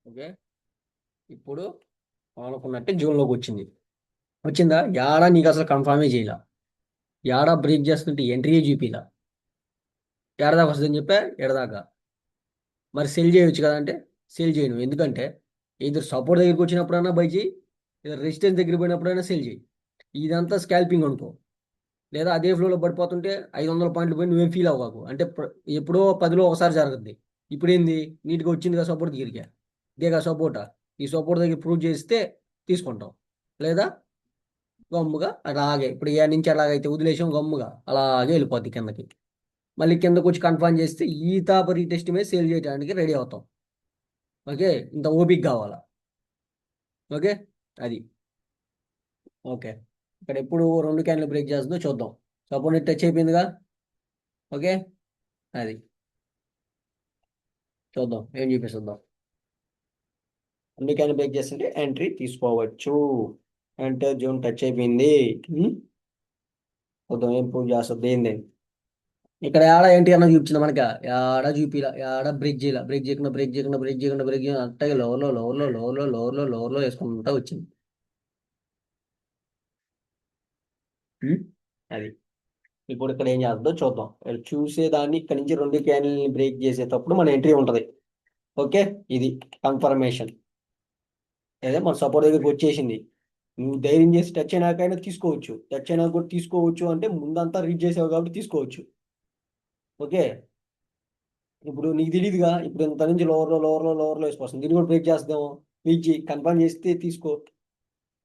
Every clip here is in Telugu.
ఓకే, ఇప్పుడు అనుకున్నట్టే జోన్లోకి వచ్చింది. వచ్చిందా యాడా నీకు అసలు కన్ఫామే చేయాల, యాడా బ్రేక్ చేస్తుంటే ఎంట్రీ చూపిలా, ఏడదాకా వస్తుందని చెప్పా, ఎడదాకా. మరి సెల్ చేయొచ్చు కదా అంటే సెల్ చేయను. ఎందుకంటే ఇద్దరు సపోర్ట్ దగ్గరికి వచ్చినప్పుడైనా బై చేయి, లేదా రెసిస్టెన్స్ దగ్గర పోయినప్పుడైనా సెల్ చేయి. ఇదంతా స్కాల్పింగ్ అనుకో. లేదా అదే ఫ్లోలో పడిపోతుంటే 500 పాయింట్లు పోయి నువ్వేం ఫీల్ అవ్వకు. అంటే ఎప్పుడో 10లో ఒకసారి జరుగుద్ది. ఇప్పుడు ఏంది, నీట్గా వచ్చింది కదా సపోర్ట్ దగ్గరికి, ఇదేగా సపోర్టా, ఈ సపోర్ట్ దగ్గర ప్రూవ్ చేస్తే తీసుకుంటాం. లేదా గమ్ముగా అలాగే ఇప్పుడు ఏ నుంచి అలాగైతే వదిలేసాం గమ్ముగా అలాగే వెళ్ళిపోద్ది కిందకి. మళ్ళీ కిందకు వచ్చి కన్ఫర్మ్ చేస్తే ఈ తాపర్ ఈ టెస్ట్ మీద సేల్ చేయడానికి రెడీ అవుతాం. ఓకే, ఇంత ఓపిక కావాలా. ఓకే, అది. ఓకే, ఇక్కడ ఎప్పుడు 2 క్యాన్లు బ్రేక్ చేస్తుందో చూద్దాం. సపోర్ట్ టచ్ అయిపోయిందిగా. ఓకే, అది చూద్దాం ఏం చూపిస్తుందాం. 2 క్యాన్లు బ్రేక్ చేస్తుంటే ఎంట్రీ తీసుకోవచ్చు. అంటే జోన్ టచ్ అయిపోయింది. ఉమ్, చూద్దాం ఏం ప్రూవ్ చేస్తుంది ఏంది. ఇక్కడ ఏడ ఏంటి అన్న చూపించింది మనకి, ఏడ చూపిలా, ఏడ బ్రేక్ చేయాల, బ్రేక్ చేయకుండా బ్రేక్ చేయకుండా బ్రేక్ చేయకుండా బ్రేక్ చేయకుండా అట్టగా లోవర్లో వేసుకుంటా వచ్చింది. ఉమ్, అది. ఇప్పుడు ఇక్కడ ఏం చేస్తుందో చూద్దాం. ఇక్కడ చూసేదాన్ని ఇక్కడ నుంచి 2 క్యాన్లని బ్రేక్ చేసేటప్పుడు మన ఎంట్రీ ఉంటది. ఓకే, ఇది కన్ఫర్మేషన్. అదే మన సపోర్ట్ దగ్గరికి వచ్చేసింది. నువ్వు ధైర్యం చేసి టచ్ అయినాకైనా తీసుకోవచ్చు, టచ్ అయినా కూడా తీసుకోవచ్చు అంటే ముందంతా రీడ్ చేసావు కాబట్టి తీసుకోవచ్చు. ఓకే, ఇప్పుడు నీకు తెలియదుగా, ఇప్పుడు ఇంత నుంచి లోవర్లో వేసిపోతుంది, దీన్ని కూడా బ్రేక్ చేస్తాము. వెయిట్ చేయి, కన్ఫర్మ్ చేస్తే తీసుకో.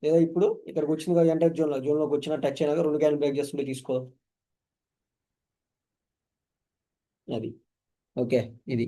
లేదా ఇప్పుడు ఇక్కడికి వచ్చింది కదా ఎంటర్ జోన్లోకి వచ్చిన టచ్ అయినాక 2 క్యాన్ బ్రేక్ చేస్తుంటే తీసుకో. అది. ఓకే, ఇది.